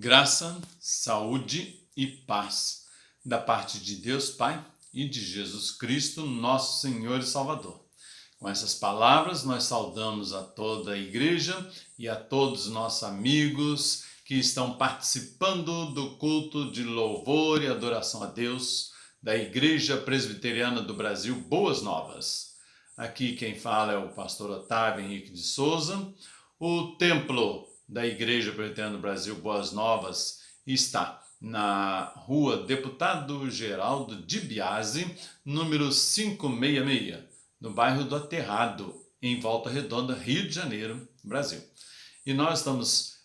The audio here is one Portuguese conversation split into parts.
Graça, saúde e paz da parte de Deus Pai e de Jesus Cristo, nosso Senhor e Salvador. Com essas palavras, nós saudamos a toda a igreja e a todos os nossos amigos que estão participando do culto de louvor e adoração a Deus da Igreja Presbiteriana do Brasil Boas Novas. Aqui quem fala é o pastor Otávio Henrique de Souza. O templo da Igreja Presbiteriana do Brasil Boas Novas está na rua Deputado Geraldo de Biasi, número 566, no bairro do Aterrado, em Volta Redonda, Rio de Janeiro, Brasil. E nós estamos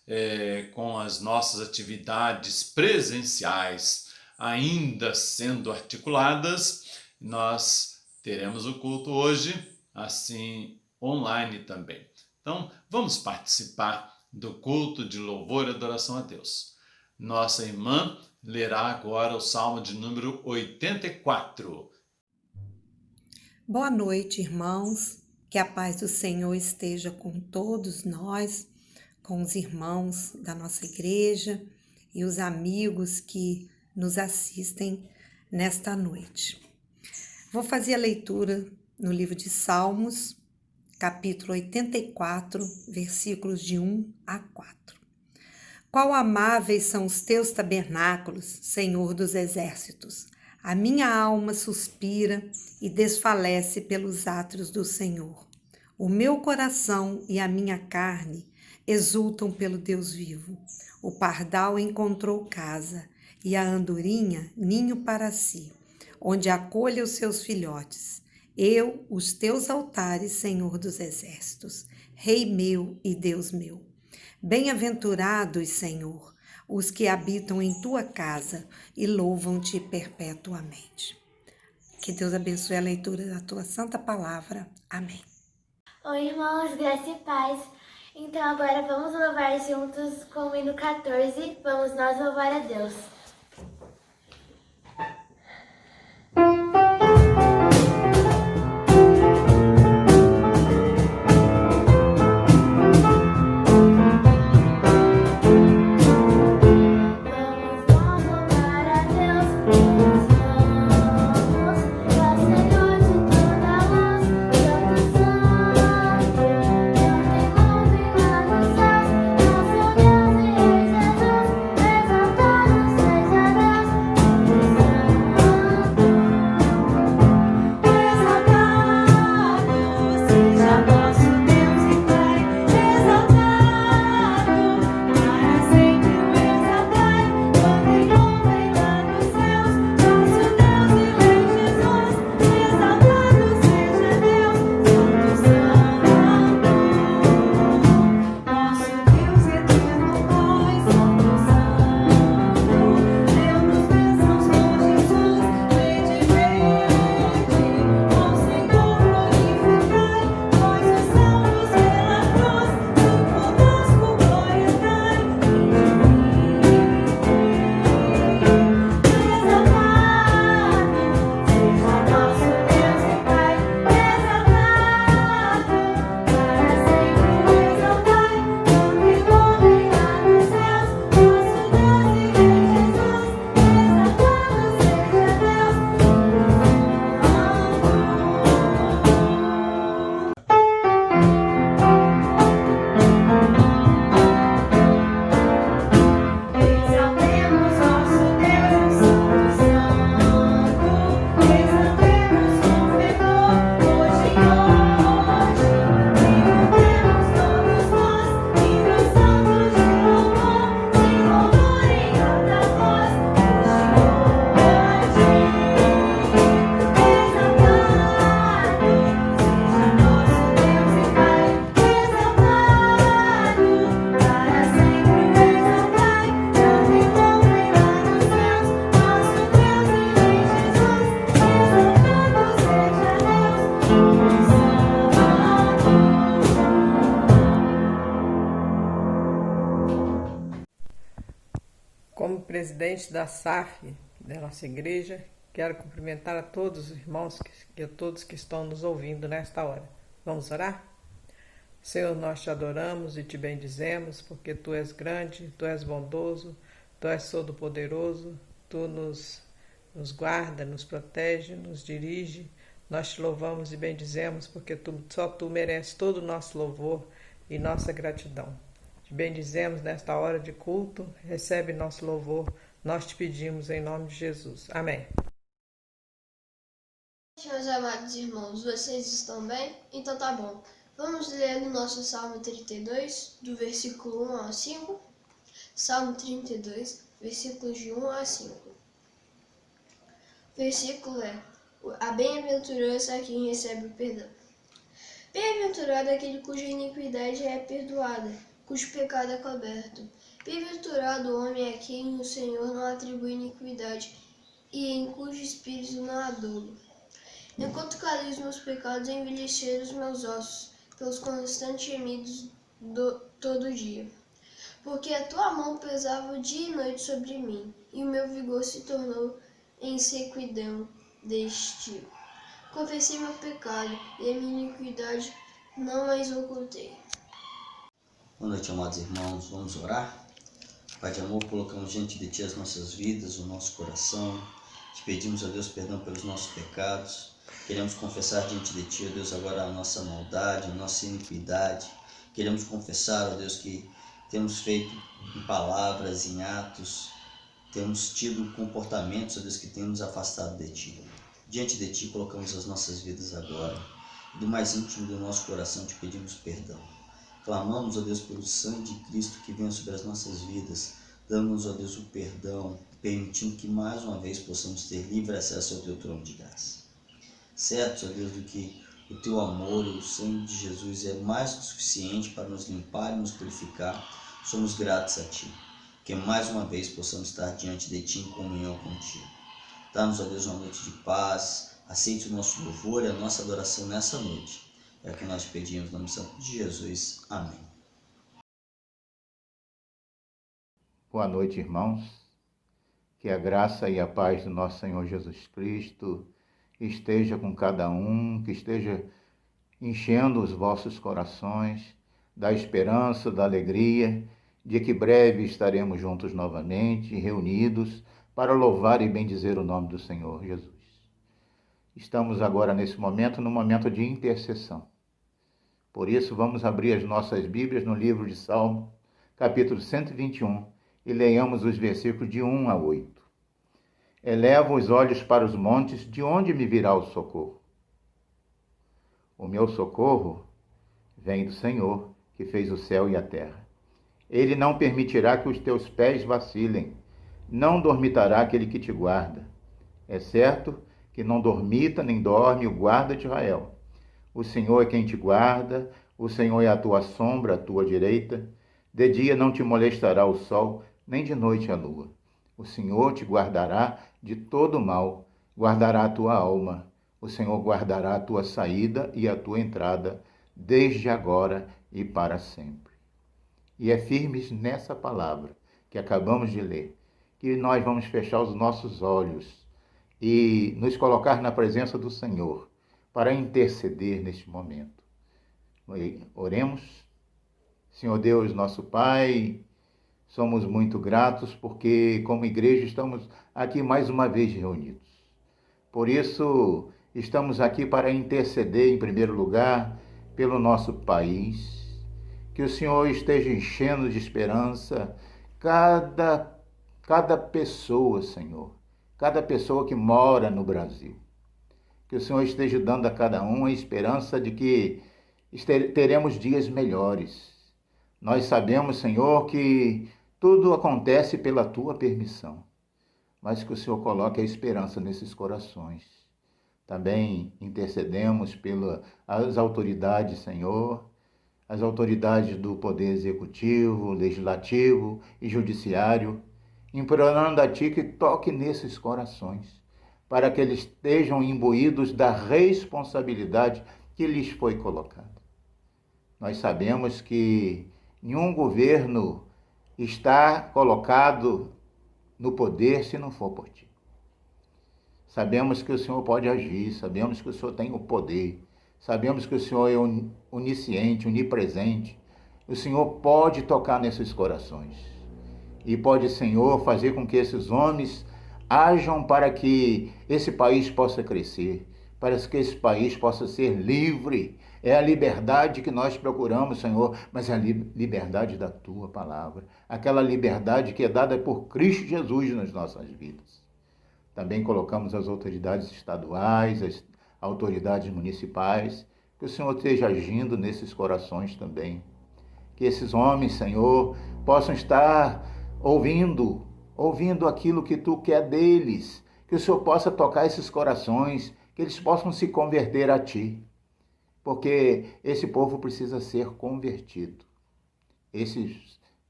com as nossas atividades presenciais ainda sendo articuladas. Nós teremos o culto hoje, assim online também. Então, vamos participar do culto de louvor e adoração a Deus. Nossa irmã lerá agora o Salmo de número 84. Boa noite, irmãos. Que a paz do Senhor esteja com todos nós, com os irmãos da nossa igreja e os amigos que nos assistem nesta noite. Vou fazer a leitura no livro de Salmos, capítulo 84, versículos de 1 a 4. Quão amáveis são os teus tabernáculos, Senhor dos exércitos! A minha alma suspira e desfalece pelos átrios do Senhor. O meu coração e a minha carne exultam pelo Deus vivo. O pardal encontrou casa e a andorinha ninho para si, onde acolha os seus filhotes. Eu, os teus altares, Senhor dos exércitos, Rei meu e Deus meu. Bem-aventurados, Senhor, os que habitam em tua casa e louvam-te perpetuamente. Que Deus abençoe a leitura da tua santa palavra. Amém. Oi, irmãos, graça e paz. Então agora vamos louvar juntos com o hino 14. Vamos nós louvar a Deus. Como presidente da SAF, da nossa igreja, quero cumprimentar a todos os irmãos e a todos que estão nos ouvindo nesta hora. Vamos orar? Senhor, nós te adoramos e te bendizemos, porque Tu és grande, Tu és bondoso, Tu és todo-poderoso, Tu nos guarda, nos protege, nos dirige. Nós te louvamos e bendizemos, porque só Tu mereces todo o nosso louvor e nossa gratidão. Te bendizemos nesta hora de culto, recebe nosso louvor, nós te pedimos em nome de Jesus. Amém. Meus amados irmãos, vocês estão bem? Então tá bom. Vamos ler no nosso Salmo 32, do versículo 1 ao 5. Salmo 32, versículos de 1 a 5. Versículo é: a bem-aventurança a quem recebe o perdão. Bem-aventurado aquele cuja iniquidade é perdoada, cujo pecado é coberto. Bem-aventurado o homem a quem o Senhor não atribui iniquidade e em cujo espírito não há dolo. Enquanto calei os meus pecados, envelheceram os meus ossos, pelos constantes gemidos todo dia. Porque a tua mão pesava dia e noite sobre mim, e o meu vigor se tornou em sequidão deste. Confessei meu pecado, e a minha iniquidade não mais ocultei. Boa noite, amados irmãos. Vamos orar? Pai de amor, colocamos diante de Ti as nossas vidas, o nosso coração. Te pedimos, ó Deus, perdão pelos nossos pecados. Queremos confessar diante de Ti, ó Deus, agora a nossa maldade, a nossa iniquidade. Queremos confessar, ó Deus, que temos feito em palavras, em atos, temos tido comportamentos, ó Deus, que têm nos afastado de Ti. Diante de Ti colocamos as nossas vidas agora. Do mais íntimo do nosso coração te pedimos perdão. Clamamos, ó Deus, pelo sangue de Cristo que venha sobre as nossas vidas, dando-nos, ó Deus, o perdão, permitindo que mais uma vez possamos ter livre acesso ao Teu trono de graça. Certo, ó Deus, do que o Teu amor e o sangue de Jesus é mais que suficiente para nos limpar e nos purificar, somos gratos a Ti, que mais uma vez possamos estar diante de Ti em comunhão contigo. Dá-nos, ó Deus, uma noite de paz, aceite o nosso louvor e a nossa adoração nessa noite. É o que nós pedimos no nome santo de Jesus. Amém. Boa noite, irmãos. Que a graça e a paz do nosso Senhor Jesus Cristo esteja com cada um, que esteja enchendo os vossos corações da esperança, da alegria, de que breve estaremos juntos novamente, reunidos, para louvar e bendizer o nome do Senhor Jesus. Estamos agora nesse momento, no momento de intercessão. Por isso, vamos abrir as nossas Bíblias no livro de Salmo, capítulo 121, e leiamos os versículos de 1 a 8. Elevo os olhos para os montes, de onde me virá o socorro? O meu socorro vem do Senhor, que fez o céu e a terra. Ele não permitirá que os teus pés vacilem, não dormitará aquele que te guarda. É certo que não dormita nem dorme o guarda de Israel. O Senhor é quem te guarda, o Senhor é a tua sombra, a tua direita. De dia não te molestará o sol, nem de noite a lua. O Senhor te guardará de todo mal, guardará a tua alma. O Senhor guardará a tua saída e a tua entrada, desde agora e para sempre. E é firmes nessa palavra que acabamos de ler, que nós vamos fechar os nossos olhos e nos colocar na presença do Senhor para interceder neste momento. Oremos. Senhor Deus, nosso Pai, somos muito gratos porque, como igreja, estamos aqui mais uma vez reunidos. Por isso, estamos aqui para interceder, em primeiro lugar, pelo nosso país. Que o Senhor esteja enchendo de esperança cada pessoa, Senhor. Cada pessoa que mora no Brasil. Que o Senhor esteja dando a cada um a esperança de que teremos dias melhores. Nós sabemos, Senhor, que tudo acontece pela Tua permissão, mas que o Senhor coloque a esperança nesses corações. Também intercedemos pelas autoridades, Senhor, as autoridades do Poder Executivo, Legislativo e Judiciário, implorando a Ti que toque nesses corações, para que eles estejam imbuídos da responsabilidade que lhes foi colocada. Nós sabemos que nenhum governo está colocado no poder se não for por Ti. Sabemos que o Senhor pode agir, sabemos que o Senhor tem o poder, sabemos que o Senhor é onisciente, onipresente. O Senhor pode tocar nesses corações. e pode, Senhor, fazer com que esses homens hajam para que esse país possa crescer, para que esse país possa ser livre. É a liberdade que nós procuramos, Senhor, mas é a liberdade da Tua palavra, aquela liberdade que é dada por Cristo Jesus nas nossas vidas. Também colocamos as autoridades estaduais, as autoridades municipais, que o Senhor esteja agindo nesses corações também. Que esses homens, Senhor, possam estar ouvindo aquilo que Tu quer deles, que o Senhor possa tocar esses corações, que eles possam se converter a Ti, porque esse povo precisa ser convertido. Esse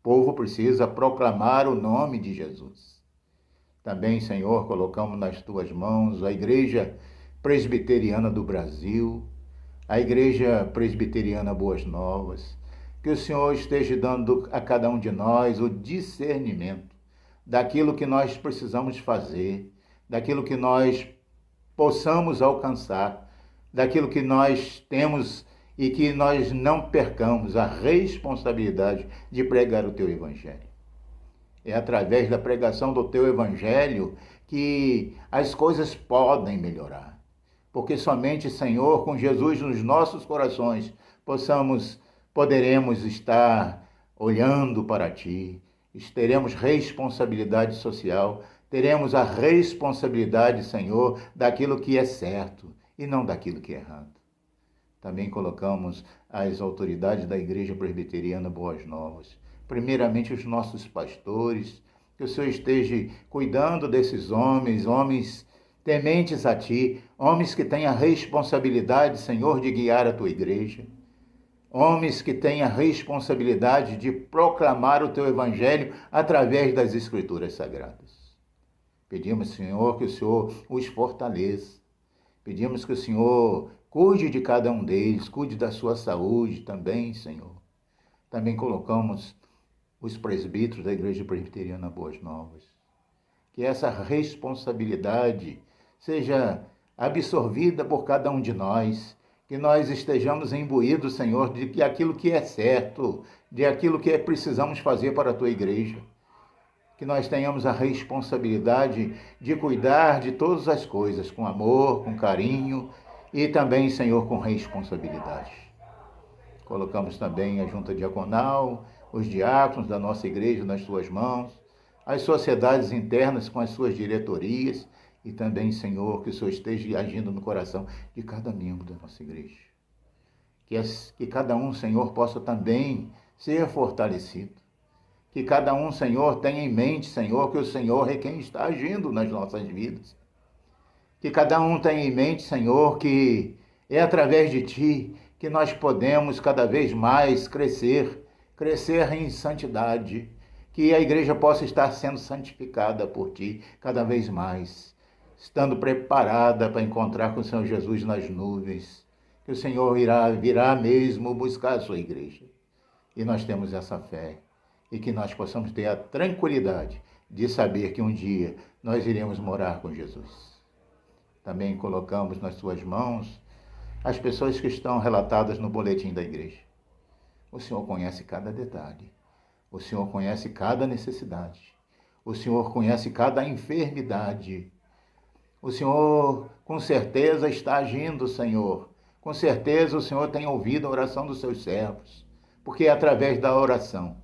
povo precisa proclamar o nome de Jesus. Também, Senhor, colocamos nas Tuas mãos a Igreja Presbiteriana do Brasil, a Igreja Presbiteriana Boas Novas, que o Senhor esteja dando a cada um de nós o discernimento daquilo que nós precisamos fazer, daquilo que nós possamos alcançar, daquilo que nós temos e que nós não percamos a responsabilidade de pregar o Teu Evangelho. É através da pregação do Teu Evangelho que as coisas podem melhorar. Porque somente, Senhor, com Jesus nos nossos corações, poderemos estar olhando para Ti, teremos responsabilidade social, teremos a responsabilidade, Senhor, daquilo que é certo e não daquilo que é errado. Também colocamos as autoridades da Igreja Presbiteriana Boas Novas, primeiramente os nossos pastores, que o Senhor esteja cuidando desses homens tementes a Ti, homens que têm a responsabilidade, Senhor, de guiar a Tua igreja, homens que têm a responsabilidade de proclamar o Teu Evangelho através das Escrituras Sagradas. Pedimos, Senhor, que o Senhor os fortaleça. Pedimos que o Senhor cuide de cada um deles, cuide da sua saúde também, Senhor. Também colocamos os presbíteros da Igreja Presbiteriana Boas Novas. Que essa responsabilidade seja absorvida por cada um de nós, que nós estejamos imbuídos, Senhor, de que aquilo que é certo, de aquilo que precisamos fazer para a Tua igreja. Que nós tenhamos a responsabilidade de cuidar de todas as coisas, com amor, com carinho e também, Senhor, com responsabilidade. Colocamos também a junta diaconal, os diáconos da nossa igreja nas Tuas mãos, as sociedades internas com as suas diretorias e também, Senhor, que o Senhor esteja agindo no coração de cada membro da nossa igreja. Que cada um, Senhor, possa também ser fortalecido. Que cada um, Senhor, tenha em mente, Senhor, que o Senhor é quem está agindo nas nossas vidas. Que cada um tenha em mente, Senhor, que é através de Ti que nós podemos cada vez mais crescer em santidade, que a igreja possa estar sendo santificada por Ti cada vez mais, estando preparada para encontrar com o Senhor Jesus nas nuvens, que o Senhor virá mesmo buscar a sua igreja. E nós temos essa fé, e que nós possamos ter a tranquilidade de saber que um dia nós iremos morar com Jesus. Também colocamos nas Suas mãos as pessoas que estão relatadas no boletim da igreja. O Senhor conhece cada detalhe. O Senhor conhece cada necessidade. O Senhor conhece cada enfermidade. O Senhor, com certeza, está agindo, Senhor. Com certeza, o Senhor tem ouvido a oração dos Seus servos. Porque é através da oração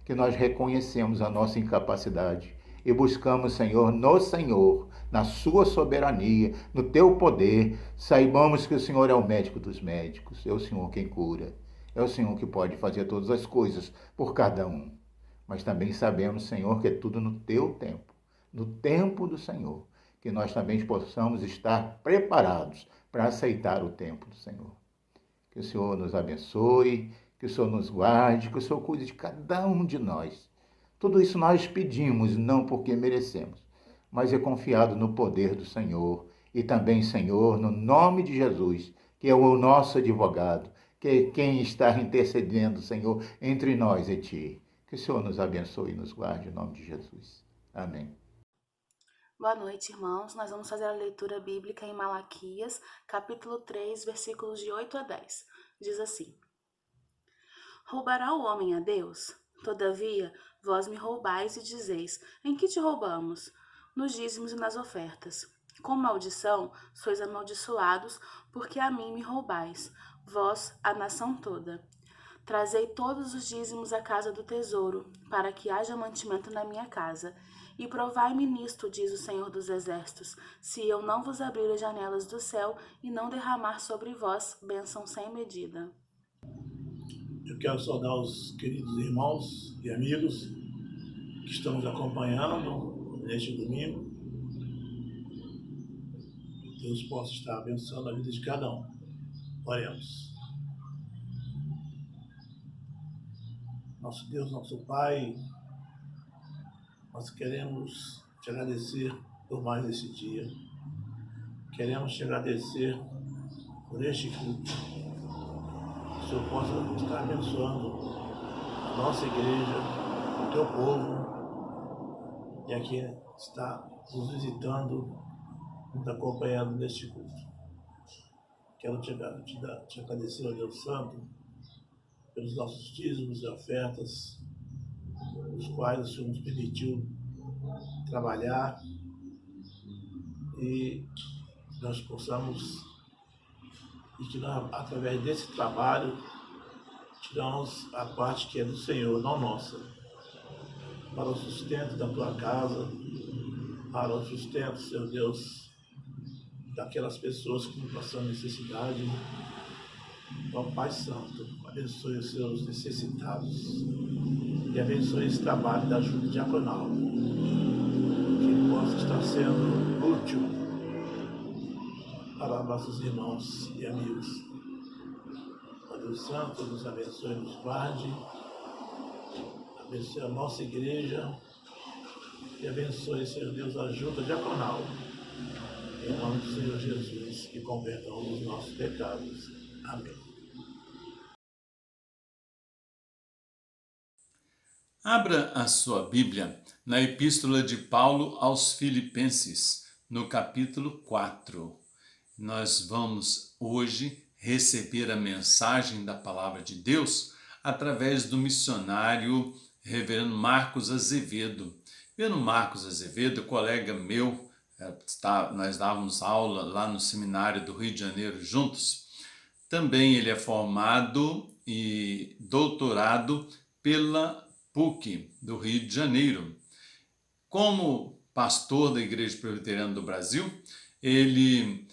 que nós reconhecemos a nossa incapacidade e buscamos, Senhor, na Sua soberania, no Teu poder, saibamos que o Senhor é o médico dos médicos, é o Senhor quem cura, é o Senhor que pode fazer todas as coisas por cada um. Mas também sabemos, Senhor, que é tudo no Teu tempo, no tempo do Senhor, que nós também possamos estar preparados para aceitar o tempo do Senhor. Que o Senhor nos abençoe, que o Senhor nos guarde, que o Senhor cuide de cada um de nós. Tudo isso nós pedimos, não porque merecemos, mas é confiado no poder do Senhor. E também, Senhor, no nome de Jesus, que é o nosso advogado, que é quem está intercedendo, Senhor, entre nós e Ti. Que o Senhor nos abençoe e nos guarde, em nome de Jesus. Amém. Boa noite, irmãos. Nós vamos fazer a leitura bíblica em Malaquias, capítulo 3, versículos de 8 a 10. Diz assim: Roubará o homem a Deus? Todavia, vós me roubais e dizeis: em que te roubamos? Nos dízimos e nas ofertas. Com maldição sois amaldiçoados, porque a mim me roubais, vós, a nação toda. Trazei todos os dízimos à casa do tesouro, para que haja mantimento na minha casa. E provai-me nisto, diz o Senhor dos Exércitos, se eu não vos abrir as janelas do céu e não derramar sobre vós bênção sem medida. Eu quero saudar os queridos irmãos e amigos que estão nos acompanhando neste domingo. Que Deus possa estar abençoando a vida de cada um. Oremos. Nosso Deus, nosso Pai, nós queremos te agradecer por mais esse dia. Queremos te agradecer por este culto. Que o Senhor possa estar abençoando a nossa igreja, o teu povo, e aqui está nos visitando, nos acompanhando neste culto. Quero te agradecer, ó Deus Santo, pelos nossos dízimos e ofertas, os quais o Senhor nos permitiu trabalhar, e nós possamos, e que nós, através desse trabalho, tiramos a parte que é do Senhor, não nossa, para o sustento da tua casa, para o sustento, Senhor Deus, daquelas pessoas que estão passando necessidade. Ó Pai Santo, abençoe os seus necessitados e abençoe esse trabalho da ajuda diaconal, que ele possa estar sendo útil para nossos irmãos e amigos. Ó Deus Santo, nos abençoe, nos guarde, abençoe a nossa igreja e abençoe, Senhor Deus, a ajuda diaconal, em nome do Senhor Jesus, e com perdão dos nossos pecados. Amém. Abra a sua Bíblia na Epístola de Paulo aos Filipenses, no capítulo 4. Nós vamos hoje receber a mensagem da Palavra de Deus através do missionário Reverendo Marcos Azevedo. Reverendo Marcos Azevedo, colega meu, nós dávamos aula lá no seminário do Rio de Janeiro juntos. Também ele é formado e doutorado pela PUC do Rio de Janeiro. Como pastor da Igreja Presbiteriana do Brasil, ele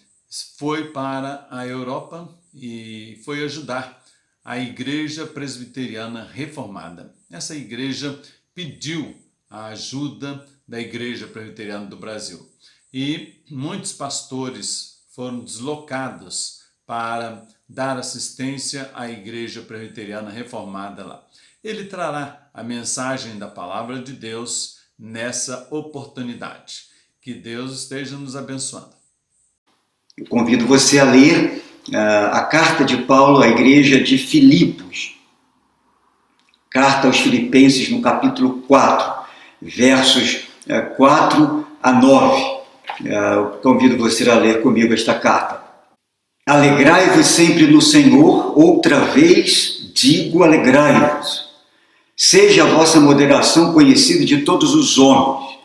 foi para a Europa e foi ajudar a Igreja Presbiteriana Reformada. Essa igreja pediu a ajuda da Igreja Presbiteriana do Brasil e muitos pastores foram deslocados para dar assistência à Igreja Presbiteriana Reformada lá. Ele trará a mensagem da Palavra de Deus nessa oportunidade. Que Deus esteja nos abençoando. Eu convido você a ler a carta de Paulo à igreja de Filipos. Carta aos Filipenses, no capítulo 4, versos 4 a 9. Eu convido você a ler comigo esta carta. Alegrai-vos sempre no Senhor, outra vez digo alegrai-vos. Seja a vossa moderação conhecida de todos os homens.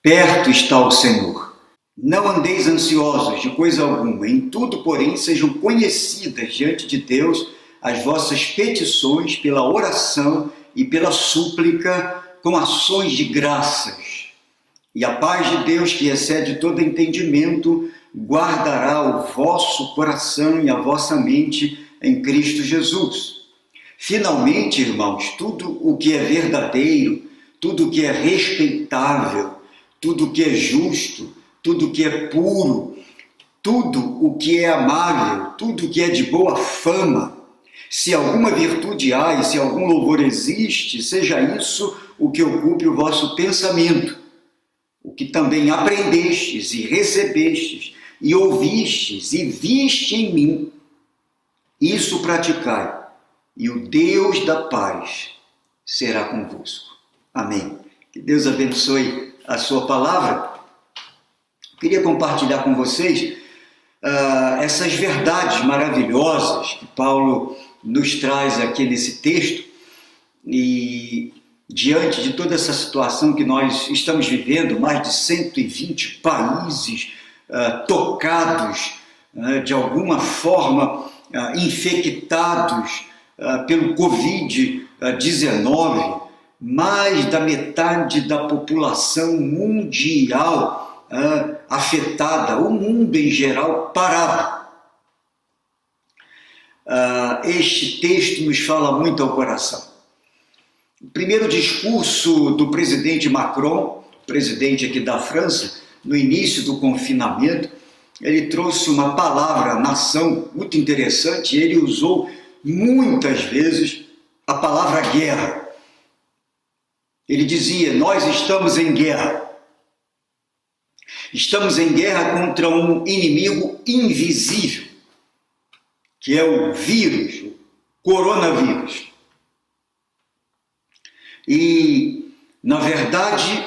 Perto está o Senhor. Não andeis ansiosos de coisa alguma. Em tudo, porém, sejam conhecidas diante de Deus as vossas petições pela oração e pela súplica com ações de graças. E a paz de Deus, que excede todo entendimento, guardará o vosso coração e a vossa mente em Cristo Jesus. Finalmente, irmãos, tudo o que é verdadeiro, tudo o que é respeitável, tudo o que é justo, tudo o que é puro, tudo o que é amável, tudo o que é de boa fama, se alguma virtude há e se algum louvor existe, seja isso o que ocupe o vosso pensamento, o que também aprendestes e recebestes e ouvistes e viste em mim, isso praticai, e o Deus da paz será convosco. Amém. Que Deus abençoe a sua palavra. Eu queria compartilhar com vocês essas verdades maravilhosas que Paulo nos traz aqui nesse texto, e diante de toda essa situação que nós estamos vivendo, mais de 120 países tocados, de alguma forma infectados pelo Covid-19, mais da metade da população mundial afetada, o mundo em geral parado. Este texto nos fala muito ao coração. O primeiro discurso do presidente Macron, presidente aqui da França, no início do confinamento, ele trouxe uma palavra, nação, muito interessante. Ele usou muitas vezes a palavra guerra. Ele dizia: nós estamos em guerra. Estamos em guerra contra um inimigo invisível, que é o vírus, o coronavírus. E, na verdade,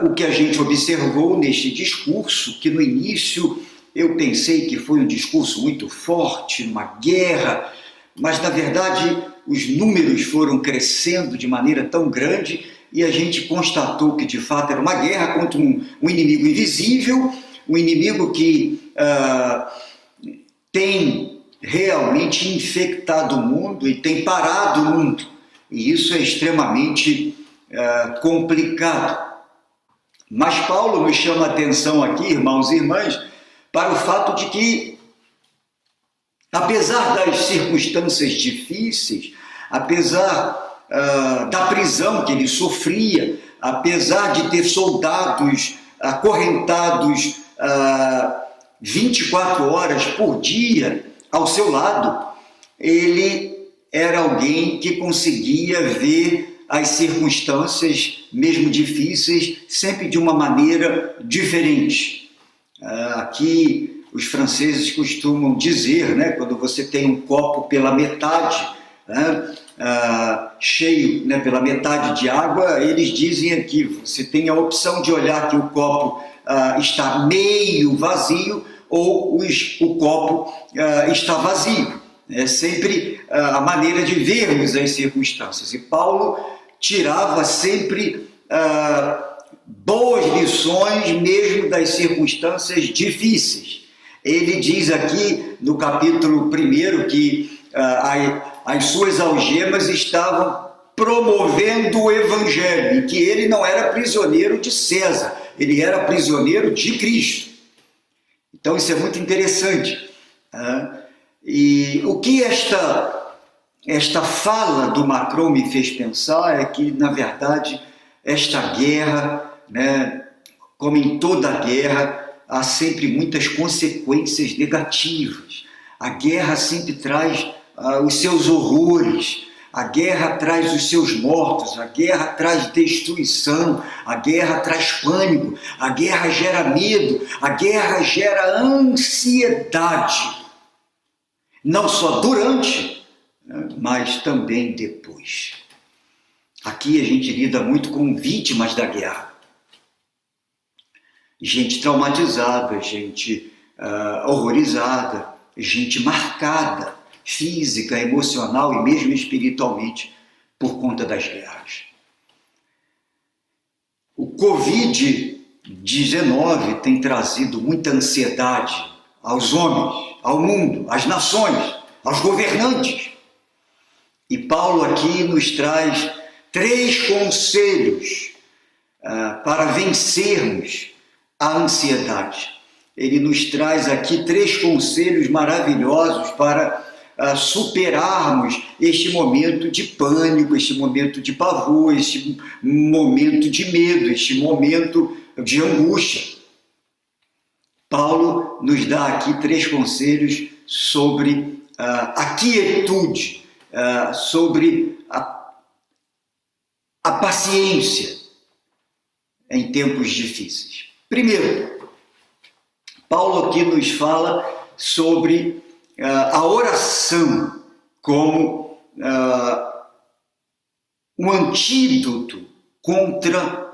o que a gente observou neste discurso, que no início eu pensei que foi um discurso muito forte, uma guerra, mas, na verdade, os números foram crescendo de maneira tão grande e a gente constatou que, de fato, era uma guerra contra um inimigo invisível, um inimigo que tem realmente infectado o mundo e tem parado o mundo. E isso é extremamente complicado. Mas Paulo nos chama a atenção aqui, irmãos e irmãs, para o fato de que, apesar das circunstâncias difíceis, apesar da prisão que ele sofria, apesar de ter soldados acorrentados 24 horas por dia ao seu lado, ele era alguém que conseguia ver as circunstâncias, mesmo difíceis, sempre de uma maneira diferente. Aqui os franceses costumam dizer, né, quando você tem um copo pela metade, cheio, né, pela metade de água, eles dizem aqui, você tem a opção de olhar que o copo está meio vazio ou o copo está vazio. É sempre a maneira de vermos as circunstâncias. E Paulo tirava sempre boas lições mesmo das circunstâncias difíceis. Ele diz aqui no capítulo 1 que as suas algemas estavam promovendo o evangelho, e que ele não era prisioneiro de César, ele era prisioneiro de Cristo. Então isso é muito interessante. E o que esta fala do Macron me fez pensar é que, na verdade, esta guerra, né, como em toda guerra, há sempre muitas consequências negativas. A guerra sempre traz os seus horrores, a guerra traz os seus mortos, a guerra traz destruição, a guerra traz pânico, a guerra gera medo, a guerra gera ansiedade. Não só durante, mas também depois. Aqui a gente lida muito com vítimas da guerra. Gente traumatizada, gente horrorizada, gente marcada, física, emocional e mesmo espiritualmente, por conta das guerras. O Covid-19 tem trazido muita ansiedade aos homens, ao mundo, às nações, aos governantes. E Paulo aqui nos traz 3 conselhos para vencermos a ansiedade. Ele nos traz aqui 3 conselhos maravilhosos para superarmos este momento de pânico, este momento de pavor, este momento de medo, este momento de angústia. Paulo nos dá aqui 3 conselhos sobre a quietude, sobre a paciência em tempos difíceis. Primeiro, Paulo aqui nos fala sobre a oração como um antídoto contra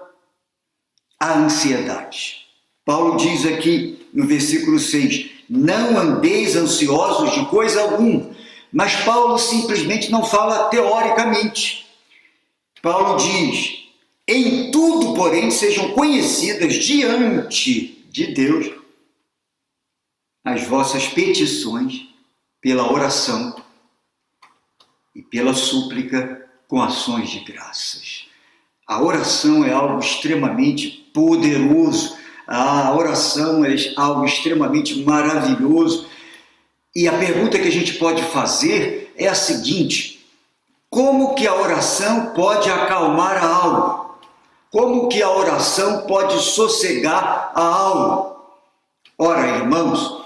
a ansiedade. Paulo diz aqui no versículo 6, não andeis ansiosos de coisa alguma, mas Paulo simplesmente não fala teoricamente. Paulo diz: em tudo, porém, sejam conhecidas diante de Deus as vossas petições pela oração e pela súplica com ações de graças. A oração é algo extremamente poderoso, a oração é algo extremamente maravilhoso. E a pergunta que a gente pode fazer é a seguinte: como que a oração pode acalmar a alma? Como que a oração pode sossegar a alma? Ora, irmãos,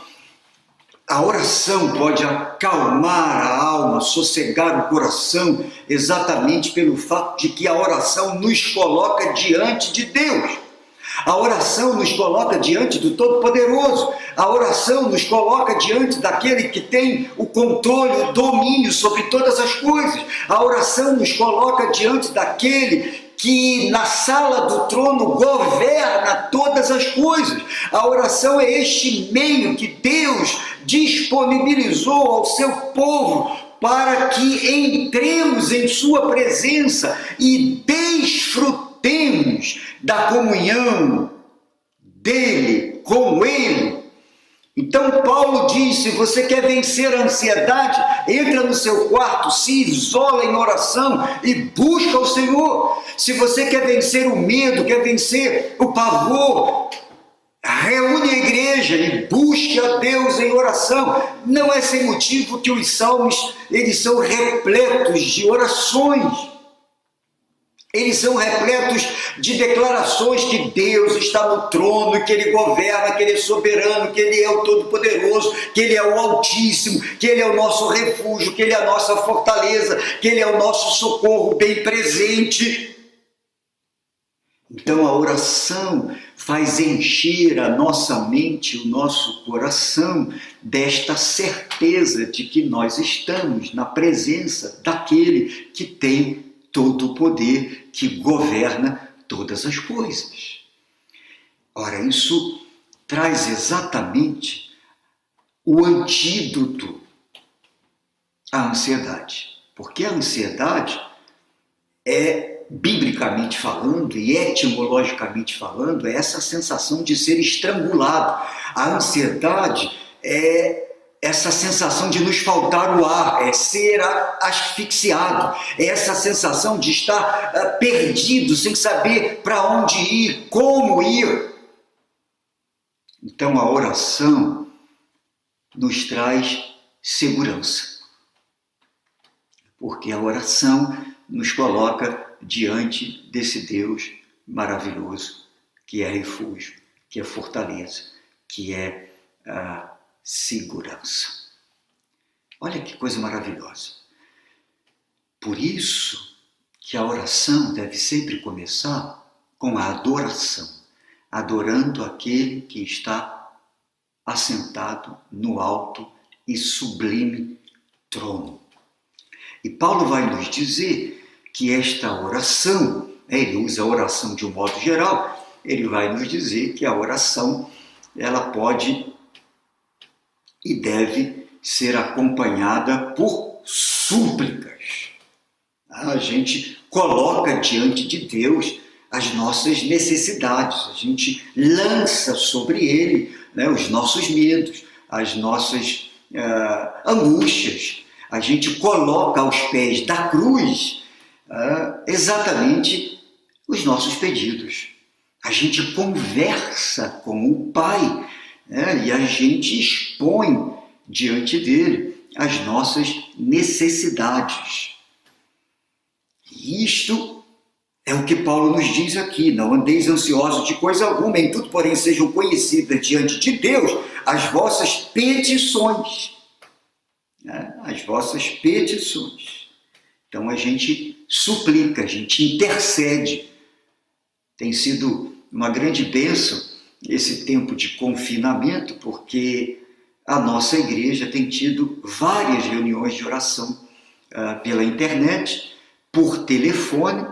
a oração pode acalmar a alma, sossegar o coração, exatamente pelo fato de que a oração nos coloca diante de Deus. A oração nos coloca diante do Todo-Poderoso. A oração nos coloca diante daquele que tem o controle, o domínio sobre todas as coisas. A oração nos coloca diante daquele que na sala do trono governa todas as coisas. A oração é este meio que Deus disponibilizou ao seu povo para que entremos em sua presença e desfrutemos da comunhão dele com ele. Então Paulo diz: se você quer vencer a ansiedade, entra no seu quarto, se isola em oração e busca o Senhor. Se você quer vencer o medo, quer vencer o pavor, reúne a igreja e busque a Deus em oração. Não é sem motivo que os salmos, eles são repletos de orações. Eles são repletos de declarações que Deus está no trono, que Ele governa, que Ele é soberano, que Ele é o Todo-Poderoso, que Ele é o Altíssimo, que Ele é o nosso refúgio, que Ele é a nossa fortaleza, que Ele é o nosso socorro bem presente. Então a oração faz encher a nossa mente, o nosso coração, desta certeza de que nós estamos na presença daquele que tem todo o poder, que governa todas as coisas. Ora, isso traz exatamente o antídoto à ansiedade. Porque a ansiedade é, biblicamente falando e etimologicamente falando, é essa sensação de ser estrangulado. A ansiedade é essa sensação de nos faltar o ar, é ser asfixiado, é essa sensação de estar perdido, sem saber para onde ir, como ir. Então a oração nos traz segurança, porque a oração nos coloca diante desse Deus maravilhoso, que é refúgio, que é fortaleza, que é segurança. Olha que coisa maravilhosa. Por isso que a oração deve sempre começar com a adoração, adorando aquele que está assentado no alto e sublime trono. E Paulo vai nos dizer que esta oração, ele usa a oração de um modo geral, ele vai nos dizer que a oração, ela pode e deve ser acompanhada por súplicas. A gente coloca diante de Deus as nossas necessidades, a gente lança sobre Ele, né, os nossos medos, as nossas angústias, a gente coloca aos pés da cruz exatamente os nossos pedidos. A gente conversa com o Pai, e a gente expõe diante dele as nossas necessidades. E isto é o que Paulo nos diz aqui: não andeis ansiosos de coisa alguma, em tudo, porém, sejam conhecidas diante de Deus as vossas petições. As vossas petições. Então a gente suplica, a gente intercede. Tem sido uma grande bênção esse tempo de confinamento, porque a nossa igreja tem tido várias reuniões de oração pela internet, por telefone,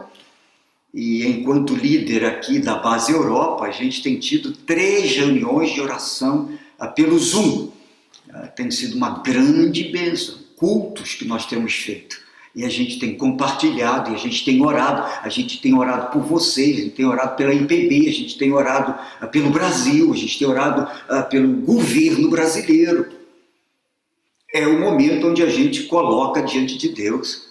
e enquanto líder aqui da Base Europa, a gente tem tido 3 reuniões de oração pelo Zoom. Tem sido uma grande bênção, cultos que nós temos feito. E a gente tem compartilhado, e a gente tem orado por vocês, a gente tem orado pela IPB, a gente tem orado pelo Brasil, a gente tem orado pelo governo brasileiro. É o momento onde a gente coloca diante de Deus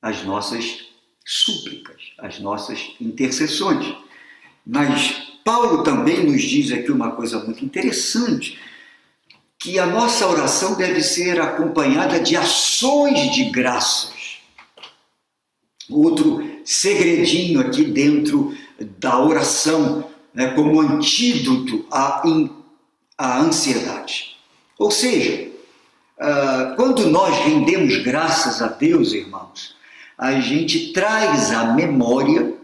as nossas súplicas, as nossas intercessões. Mas Paulo também nos diz aqui uma coisa muito interessante, que a nossa oração deve ser acompanhada de ações de graças. Outro segredinho aqui dentro da oração, né, como antídoto à ansiedade. Ou seja, quando nós rendemos graças a Deus, irmãos, a gente traz à memória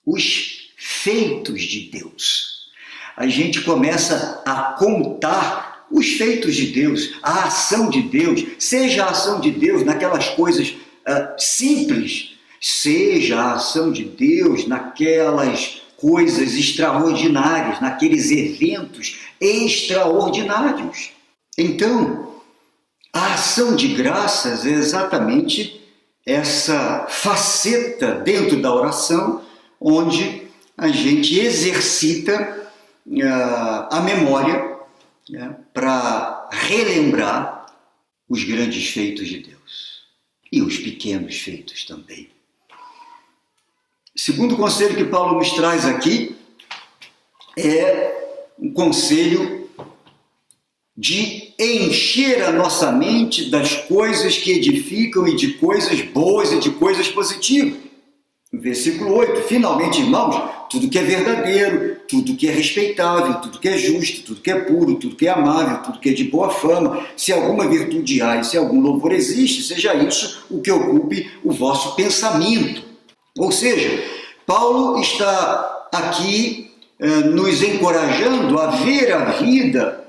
os feitos de Deus. A gente começa a contar os feitos de Deus, a ação de Deus, seja a ação de Deus naquelas coisas simples, seja a ação de Deus naquelas coisas extraordinárias, naqueles eventos extraordinários. Então, a ação de graças é exatamente essa faceta dentro da oração, onde a gente exercita a memória, né, para relembrar os grandes feitos de Deus e os pequenos feitos também. Segundo conselho que Paulo nos traz aqui é um conselho de encher a nossa mente das coisas que edificam e de coisas boas e de coisas positivas. No versículo 8, finalmente, irmãos, tudo que é verdadeiro, tudo que é respeitável, tudo que é justo, tudo que é puro, tudo que é amável, tudo que é de boa fama, se alguma virtude há e se algum louvor existe, seja isso o que ocupe o vosso pensamento. Ou seja, Paulo está aqui nos encorajando a ver a vida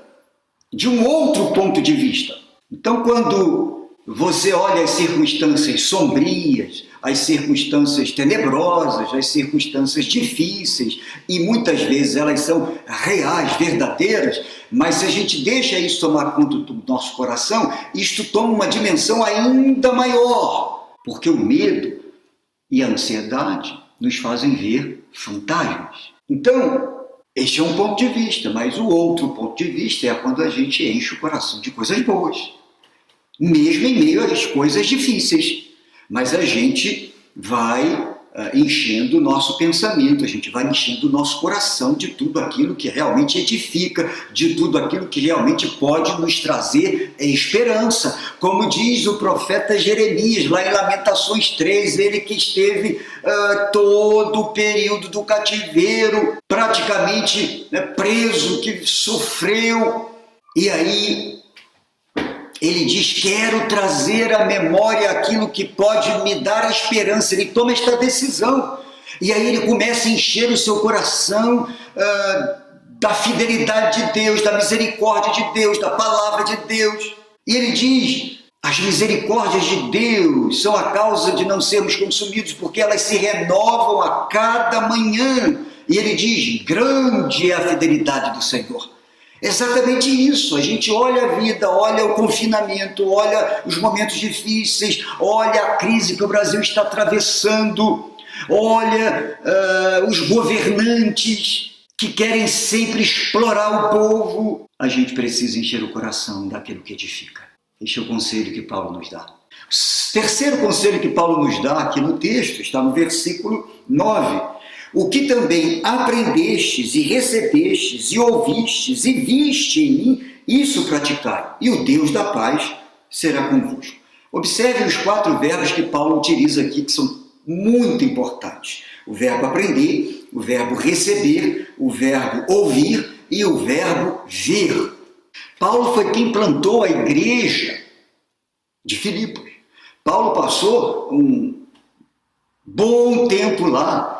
de um outro ponto de vista. Então, quando você olha as circunstâncias sombrias, as circunstâncias tenebrosas, as circunstâncias difíceis, e muitas vezes elas são reais, verdadeiras, mas se a gente deixa isso tomar conta do nosso coração, isto toma uma dimensão ainda maior, porque o medo e a ansiedade nos fazem ver fantasmas. Então, este é um ponto de vista, mas o outro ponto de vista é quando a gente enche o coração de coisas boas, mesmo em meio às coisas difíceis. Mas a gente vai enchendo o nosso pensamento, a gente vai enchendo o nosso coração de tudo aquilo que realmente edifica, de tudo aquilo que realmente pode nos trazer esperança. Como diz o profeta Jeremias, lá em Lamentações 3, ele que esteve todo o período do cativeiro, praticamente preso, que sofreu, e aí ele diz, quero trazer à memória aquilo que pode me dar a esperança. Ele toma esta decisão. E aí ele começa a encher o seu coração da fidelidade de Deus, da misericórdia de Deus, da palavra de Deus. E ele diz, as misericórdias de Deus são a causa de não sermos consumidos, porque elas se renovam a cada manhã. E ele diz, grande é a fidelidade do Senhor. Exatamente isso, a gente olha a vida, olha o confinamento, olha os momentos difíceis, olha a crise que o Brasil está atravessando, olha os governantes que querem sempre explorar o povo. A gente precisa encher o coração daquilo que edifica. Este é o conselho que Paulo nos dá. O terceiro conselho que Paulo nos dá aqui no texto está no versículo 9. O que também aprendestes e recebestes e ouvistes e viste em mim, isso praticai, e o Deus da paz será convosco. Observe os 4 verbos que Paulo utiliza aqui, que são muito importantes. O verbo aprender, o verbo receber, o verbo ouvir e o verbo ver. Paulo foi quem plantou a igreja de Filipos. Paulo passou um bom tempo lá.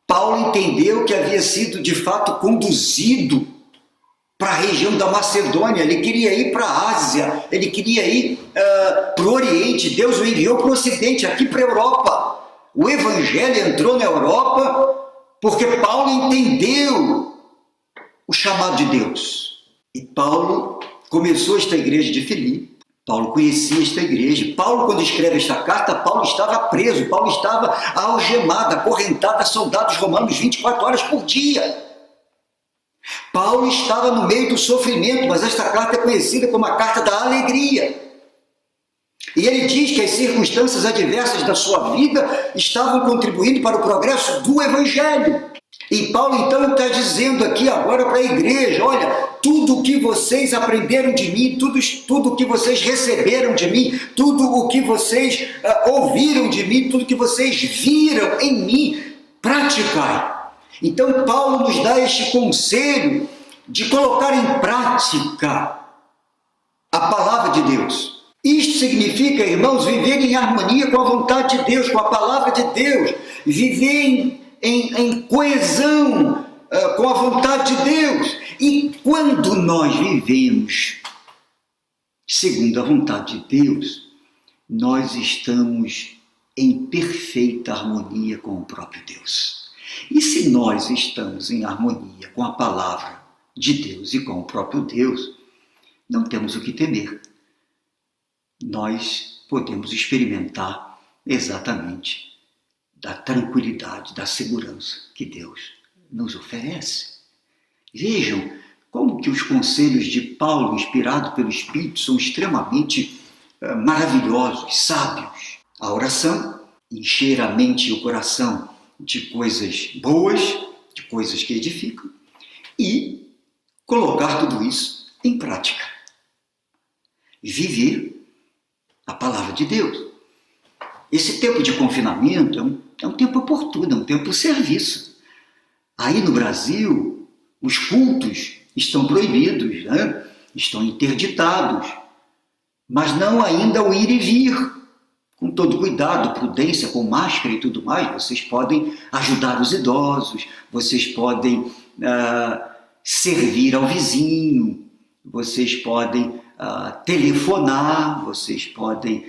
Paulo entendeu que havia sido, de fato, conduzido para a região da Macedônia. Ele queria ir para a Ásia, ele queria ir para o Oriente. Deus o enviou para o Ocidente, aqui para a Europa. O Evangelho entrou na Europa porque Paulo entendeu o chamado de Deus. E Paulo começou esta igreja de Filipe Paulo conhecia esta igreja. Paulo, quando escreve esta carta, Paulo estava preso, Paulo estava algemado, acorrentado a soldados romanos 24 horas por dia. Paulo estava no meio do sofrimento, mas esta carta é conhecida como a carta da alegria. E ele diz que as circunstâncias adversas da sua vida estavam contribuindo para o progresso do Evangelho. E Paulo então está dizendo aqui agora para a igreja, olha, tudo o que vocês aprenderam de mim, tudo o que vocês receberam de mim, tudo o que vocês ouviram de mim, tudo o que vocês viram em mim, praticai. Então Paulo nos dá este conselho de colocar em prática a palavra de Deus. Isto significa, irmãos, viver em harmonia com a vontade de Deus, com a palavra de Deus, viver em coesão com a vontade de Deus. E quando nós vivemos segundo a vontade de Deus, nós estamos em perfeita harmonia com o próprio Deus. E se nós estamos em harmonia com a palavra de Deus e com o próprio Deus, não temos o que temer. Nós podemos experimentar exatamente da tranquilidade, da segurança que Deus nos oferece. Vejam como que os conselhos de Paulo, inspirados pelo Espírito, são extremamente maravilhosos, sábios. A oração, encher a mente e o coração de coisas boas, de coisas que edificam, e colocar tudo isso em prática. Viver a palavra de Deus. Esse tempo de confinamento é um tempo oportuno, é um tempo de serviço. Aí no Brasil, os cultos estão proibidos, né? Estão interditados, mas não ainda o ir e vir. Com todo cuidado, prudência, com máscara e tudo mais, vocês podem ajudar os idosos, vocês podem servir ao vizinho, vocês podem telefonar, vocês podem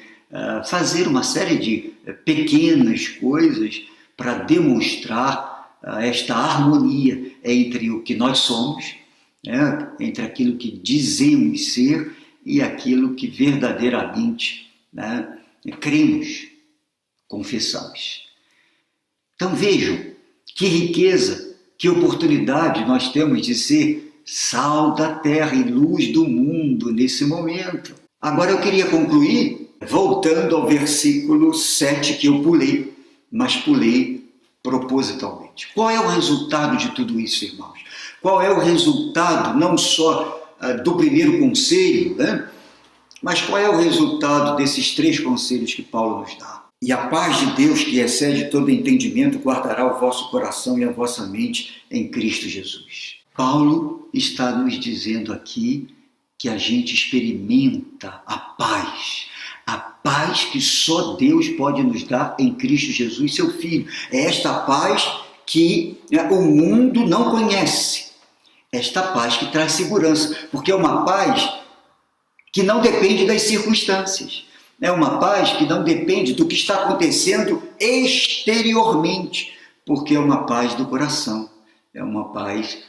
fazer uma série de pequenas coisas para demonstrar esta harmonia entre o que nós somos, né, entre aquilo que dizemos ser e aquilo que verdadeiramente, né, cremos, confessamos. Então vejam que riqueza, que oportunidade nós temos de ser sal da terra e luz do mundo nesse momento. Agora eu queria concluir voltando ao versículo 7 que eu pulei, mas pulei propositalmente. Qual é o resultado de tudo isso, irmãos? Qual é o resultado não só do primeiro conselho, né? Mas qual é o resultado desses 3 conselhos que Paulo nos dá? E a paz de Deus, que excede todo entendimento, guardará o vosso coração e a vossa mente em Cristo Jesus. Paulo está nos dizendo aqui que a gente experimenta a paz que só Deus pode nos dar em Cristo Jesus, seu Filho. É esta paz que o mundo não conhece. Esta paz que traz segurança, porque é uma paz que não depende das circunstâncias. É uma paz que não depende do que está acontecendo exteriormente, porque é uma paz do coração, é uma paz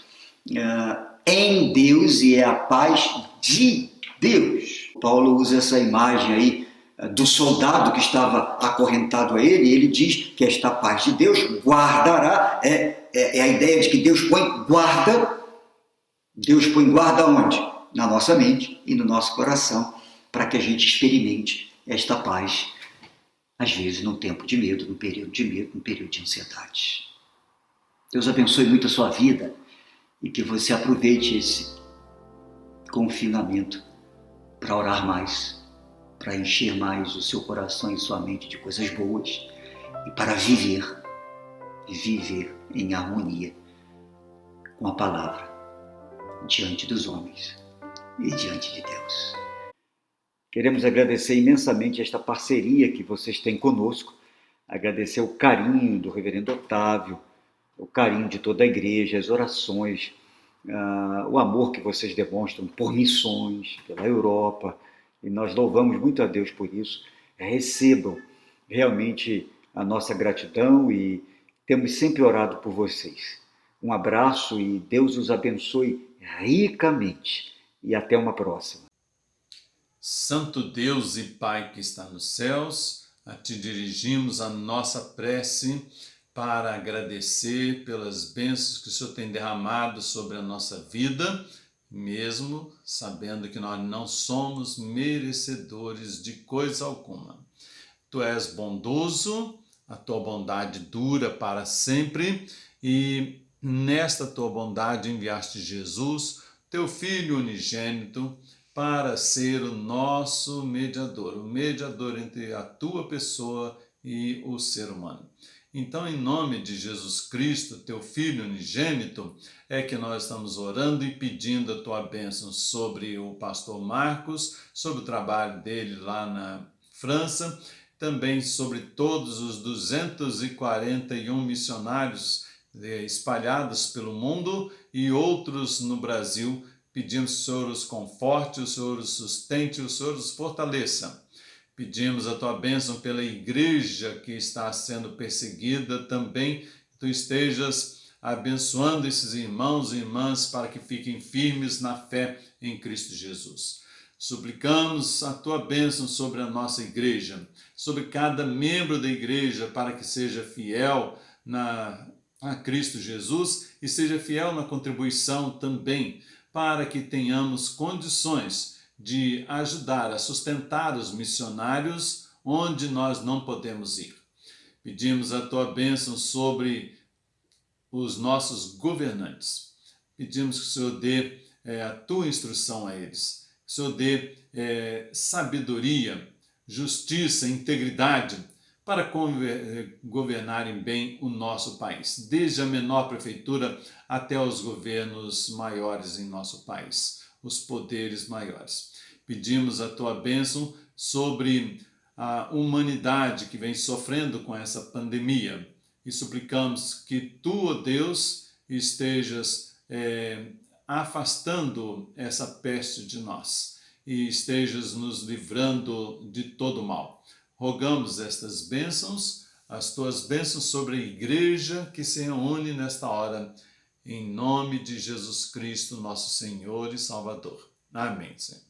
em Deus e é a paz de Deus. Paulo usa essa imagem aí do soldado que estava acorrentado a ele, e ele diz que esta paz de Deus guardará, é a ideia de que Deus põe guarda onde? Na nossa mente e no nosso coração, para que a gente experimente esta paz, às vezes num tempo de medo, num período de medo, num período de ansiedade. Deus abençoe muito a sua vida e que você aproveite esse confinamento para orar mais, para encher mais o seu coração e sua mente de coisas boas e para viver em harmonia com a palavra diante dos homens e diante de Deus. Queremos agradecer imensamente esta parceria que vocês têm conosco, agradecer o carinho do reverendo Otávio, o carinho de toda a igreja, as orações, o amor que vocês demonstram por missões, pela Europa, e nós louvamos muito a Deus por isso. Recebam realmente a nossa gratidão e temos sempre orado por vocês. Um abraço e Deus os abençoe ricamente. E até uma próxima. Santo Deus e Pai que está nos céus, a Ti dirigimos a nossa prece para agradecer pelas bênçãos que o Senhor tem derramado sobre a nossa vida, mesmo sabendo que nós não somos merecedores de coisa alguma. Tu és bondoso, a Tua bondade dura para sempre e nesta Tua bondade enviaste Jesus, Teu Filho unigênito, para ser o nosso mediador, o mediador entre a Tua pessoa e o ser humano. Então, em nome de Jesus Cristo, Teu Filho unigênito, é que nós estamos orando e pedindo a Tua bênção sobre o pastor Marcos, sobre o trabalho dele lá na França, também sobre todos os 241 missionários espalhados pelo mundo e outros no Brasil. Pedimos que o Senhor os conforte, o Senhor os sustente, o Senhor os fortaleça. Pedimos a Tua bênção pela igreja que está sendo perseguida também, que Tu estejas abençoando esses irmãos e irmãs para que fiquem firmes na fé em Cristo Jesus. Suplicamos a Tua bênção sobre a nossa igreja, sobre cada membro da igreja, para que seja fiel a Cristo Jesus e seja fiel na contribuição também, para que tenhamos condições de ajudar a sustentar os missionários onde nós não podemos ir. Pedimos a Tua bênção sobre os nossos governantes. Pedimos que o Senhor dê a Tua instrução a eles. Que o Senhor dê sabedoria, justiça, integridade para governarem bem o nosso país, desde a menor prefeitura até os governos maiores em nosso país, os poderes maiores. Pedimos a Tua bênção sobre a humanidade que vem sofrendo com essa pandemia e suplicamos que Tu, ó Deus, estejas afastando essa peste de nós e estejas nos livrando de todo mal. Rogamos estas bênçãos, as Tuas bênçãos sobre a igreja que se reúne nesta hora, em nome de Jesus Cristo, nosso Senhor e Salvador. Amém, Senhor.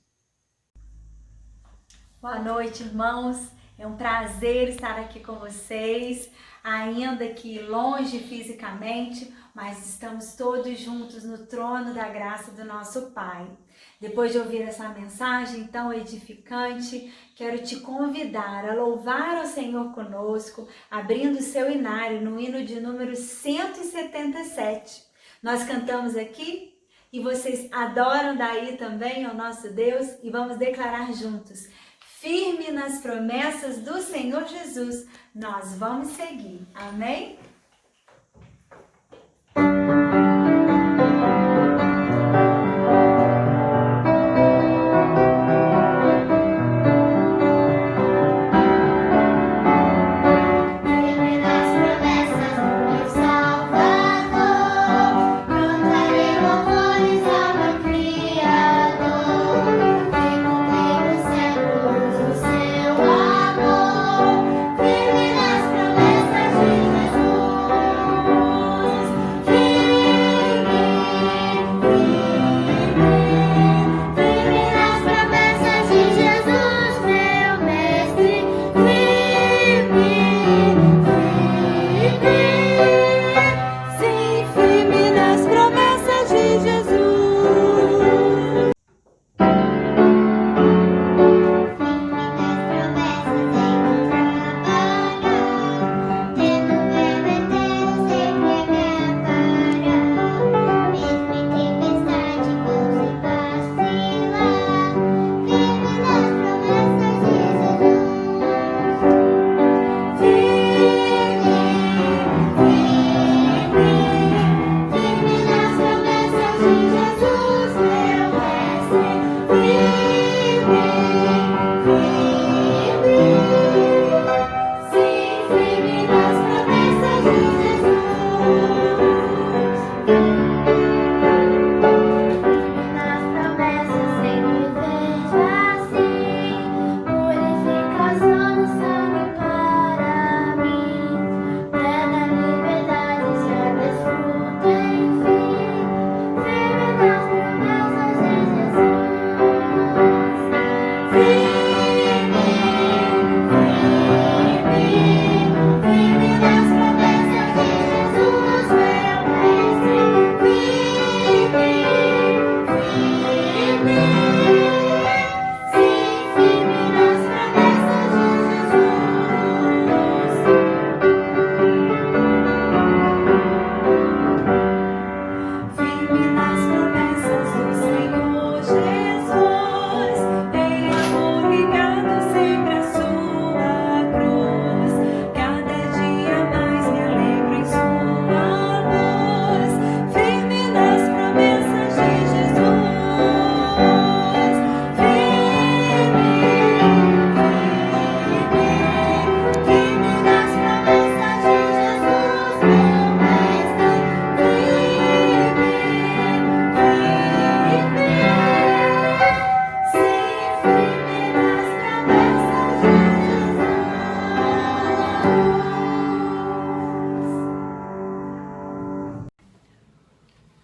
Boa noite, irmãos. É um prazer estar aqui com vocês, ainda que longe fisicamente, mas estamos todos juntos no trono da graça do nosso Pai. Depois de ouvir essa mensagem tão edificante, quero te convidar a louvar ao Senhor conosco, abrindo o seu inário no hino de número 177. Nós cantamos aqui e vocês adoram daí também ao nosso Deus e vamos declarar juntos: firme nas promessas do Senhor Jesus, nós vamos seguir. Amém? Firme nas promessas de Jesus.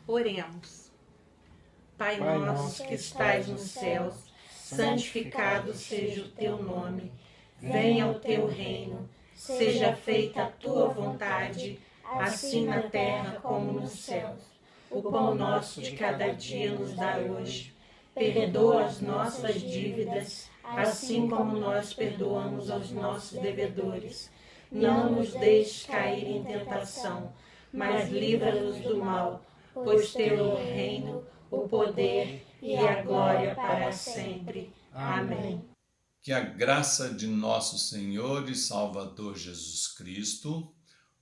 Oremos. Pai nosso que estais nos céus, santificado seja o teu nome. Venha o teu reino, seja feita a tua vontade, assim na terra como nos céus. O pão nosso de cada dia nos dá hoje. Perdoa as nossas dívidas, assim como nós perdoamos aos nossos devedores. Não nos deixes cair em tentação, mas livra-nos do mal, pois teu é o reino, o poder e a glória para sempre. Amém. Que a graça de nosso Senhor e Salvador Jesus Cristo,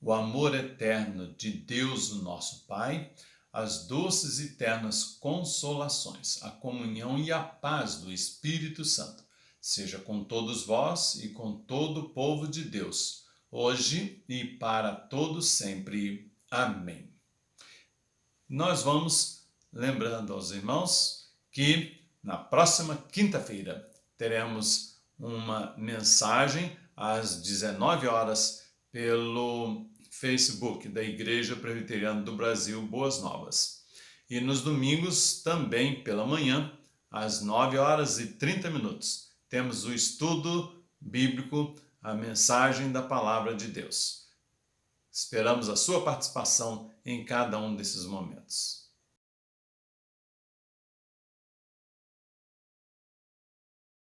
o amor eterno de Deus, o nosso Pai, as doces e ternas consolações, a comunhão e a paz do Espírito Santo, seja com todos vós e com todo o povo de Deus, hoje e para todos sempre. Amém. Nós vamos lembrando aos irmãos que na próxima quinta-feira teremos uma mensagem às 19 horas pelo Facebook da Igreja Presbiteriana do Brasil Boas Novas. E nos domingos também pela manhã, às 9h30, temos o estudo bíblico, a mensagem da Palavra de Deus. Esperamos a sua participação em cada um desses momentos.